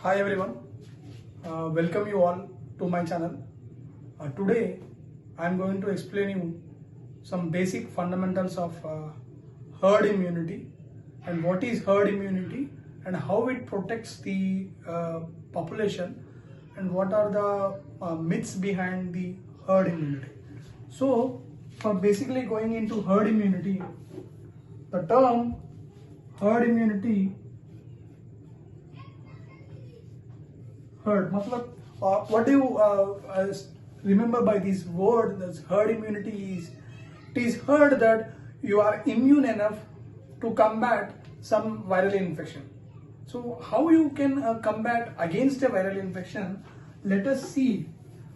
Hi everyone, welcome you all to my channel. Today I am going to explain you some basic fundamentals of herd immunity and what is herd immunity and how it protects the population and what are the myths behind the herd immunity. So for basically going into herd immunity, the term herd immunity herd मतलब what do you remember by this word? This herd immunity is, it is heard that you are immune enough to combat some viral infection. So how you can combat against a viral infection? Let us see.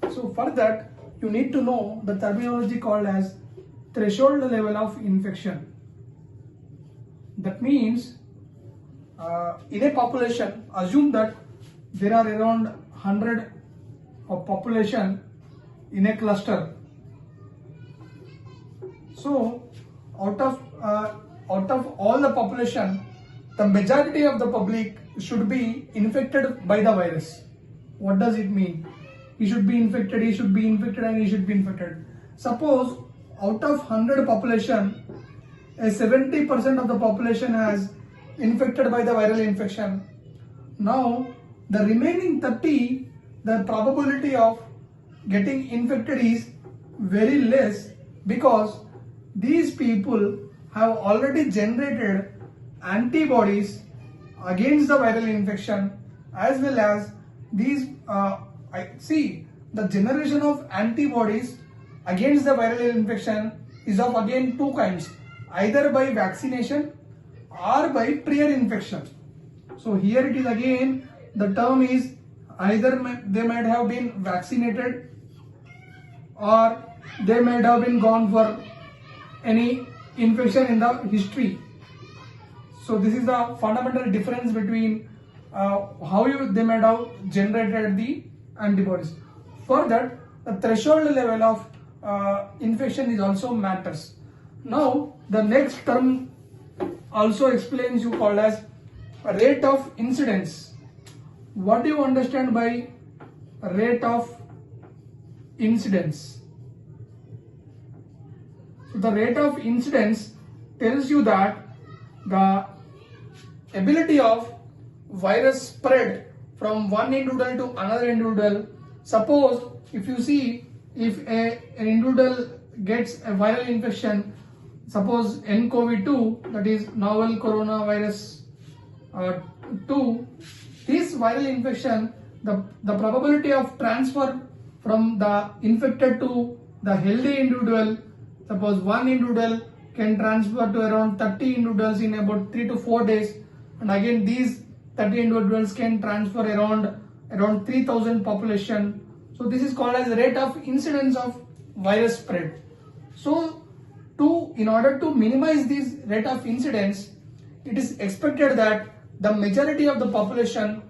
So for that you need to know the terminology called as threshold level of infection. That means in a population, assume that there are around 100 of population in a cluster. So out of all the population, the majority of the public should be infected by the virus. What does it mean? He should be infected, he should be infected, and he should be infected. Suppose out of 100 population, a 70% of the population has infected by the viral infection. Now the remaining 30, the probability of getting infected is very less because these people have already generated antibodies against the viral infection, as well as these I see the generation of antibodies against the viral infection is of again two kinds, either by vaccination or by prior infection. So here it is again, the term is either they might have been vaccinated or they might have been gone for any infection in the history. So this is the fundamental difference between how they might have generated the antibodies. For that, the threshold level of infection is also matters. Now the next term also explains you called as rate of incidence. What do you understand by rate of incidence? So the rate of incidence tells you that the ability of virus spread from one individual to another individual. Suppose if you see, if an individual gets a viral infection, suppose nCoV-2, that is novel coronavirus 2, this viral infection, the probability of transfer from the infected to the healthy individual, suppose one individual can transfer to around 30 individuals in about 3 to 4 days, and again these 30 individuals can transfer around 3000 population. So this is called as the rate of incidence of virus spread. So in order to minimize this rate of incidence, it is expected that the majority of the population,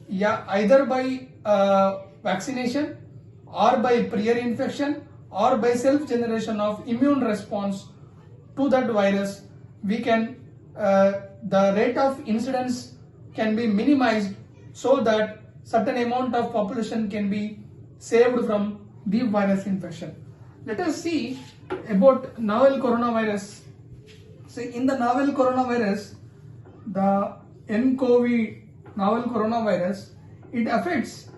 either by vaccination or by prior infection or by self-generation of immune response to that virus, we can the rate of incidence can be minimized so that certain amount of population can be saved from the virus infection. Let us see about novel coronavirus. So in the novel coronavirus, the nCoV novel coronavirus, it affects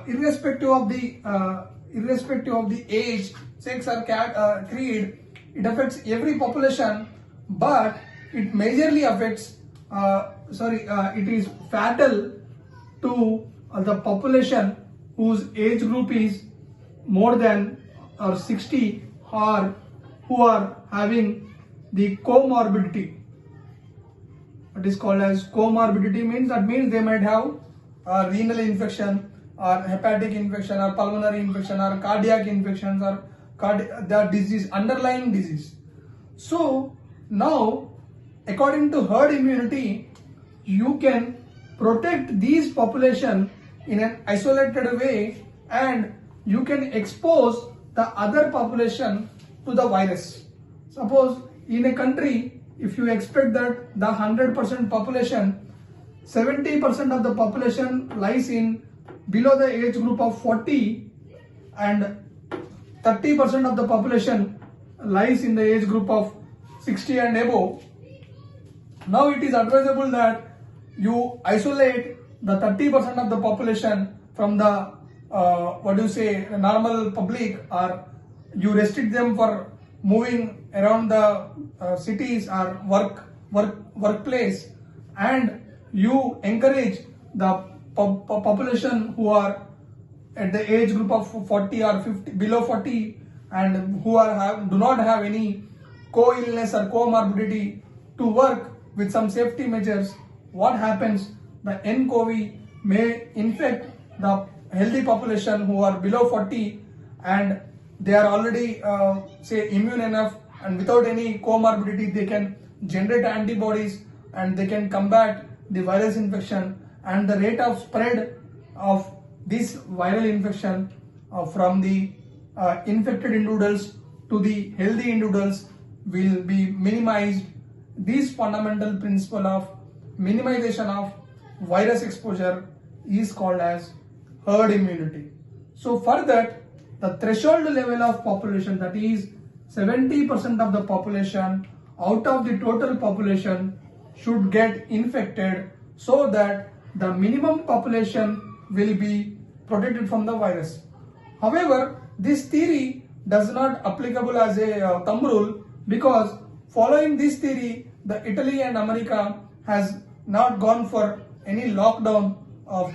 irrespective of the age, sex or creed, it affects every population, but it majorly affects it is fatal to the population whose age group is more than or 60 or who are having the comorbidity. It is called as comorbidity, means they might have renal infection or hepatic infection or pulmonary infection or cardiac infections or the disease, underlying disease. So now according to herd immunity, you can protect these population in an isolated way and you can expose the other population to the virus. Suppose in a country, if you expect that the 100% population 70% of the population lies in below the age group of 40 and 30% of the population lies in the age group of 60 and above. Now it is advisable that you isolate the 30% of the population from the normal public, or you restrict them for moving around the cities or workplace, and you encourage the population who are at the age group of 40 or 50, below 40, and who do not have any co-illness or comorbidity to work with some safety measures. What happens? The nCoV may infect the healthy population who are below 40 and they are already immune enough, and without any comorbidity they can generate antibodies and they can combat the virus infection, and the rate of spread of this viral infection from the infected individuals to the healthy individuals will be minimized. This fundamental principle of minimization of virus exposure is called as herd immunity. So for that, the threshold level of population, that is 70% of the population out of the total population, should get infected so that the minimum population will be protected from the virus. However, this theory does not applicable as a thumb rule, because following this theory, the Italy and America has not gone for any lockdown of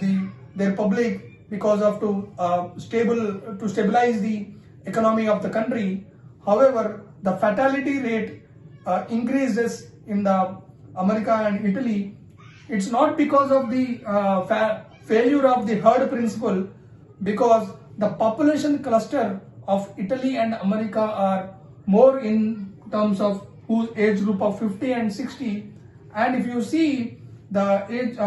their public because of to stabilize the economy of the country. However, the fatality rate increases in the America and Italy. It's not because of the failure of the herd principle, because the population cluster of Italy and America are more in terms of whose age group of 50 and 60. And if you see the age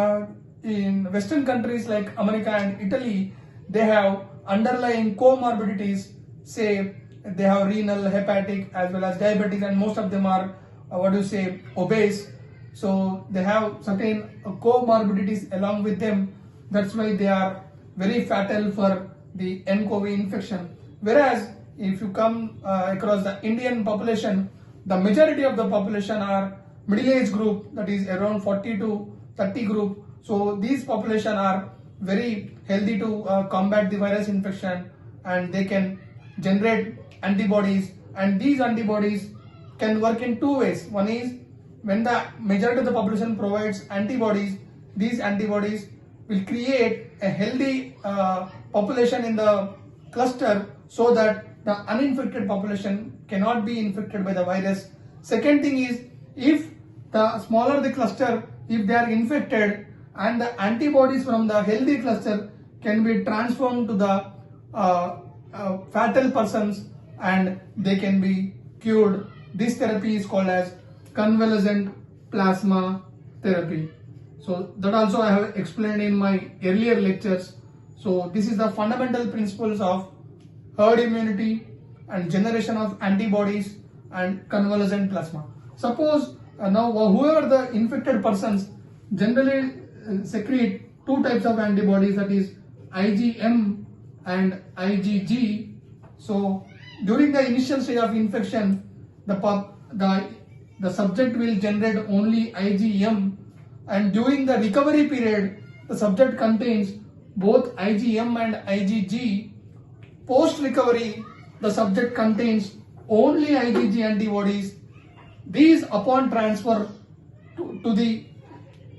in Western countries like America and Italy, they have underlying comorbidities, say they have renal, hepatic as well as diabetic, and most of them are obese. So they have certain comorbidities along with them. That's why they are very fatal for the nCoV infection. Whereas if you come across the Indian population, the majority of the population are middle age group, that is around 40 to 30 group. So these population are very healthy to combat the virus infection, and they can generate antibodies, and these antibodies can work in two ways. One is when the majority of the population provides antibodies, these antibodies will create a healthy population in the cluster so that the uninfected population cannot be infected by the virus. Second thing is, if the smaller the cluster, if they are infected, and the antibodies from the healthy cluster can be transformed to the fatal persons and they can be cured. This therapy is called as convalescent plasma therapy. So that also I have explained in my earlier lectures. So this is the fundamental principles of herd immunity and generation of antibodies and convalescent plasma. Suppose now whoever the infected persons generally secrete two types of antibodies, that is IgM and IgG. So during the initial stage of infection, the subject will generate only IgM, and during the recovery period, the subject contains both IgM and IgG. Post recovery, the subject contains only IgG antibodies. These upon transfer to the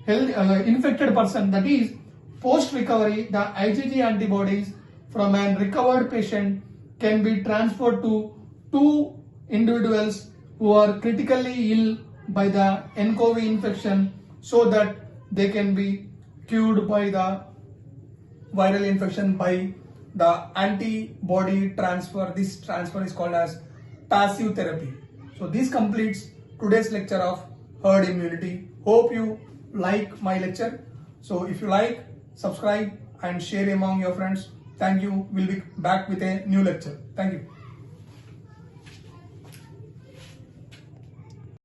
infected person, that is post recovery, the IgG antibodies from a recovered patient can be transferred to two individuals who are critically ill by the nCoV infection, so that they can be cured by the viral infection by the antibody transfer. This transfer is called as passive therapy. So this completes today's lecture of herd immunity. Hope you like my lecture. So if you like, subscribe and share among your friends. Thank you. We'll be back with a new lecture. Thank you.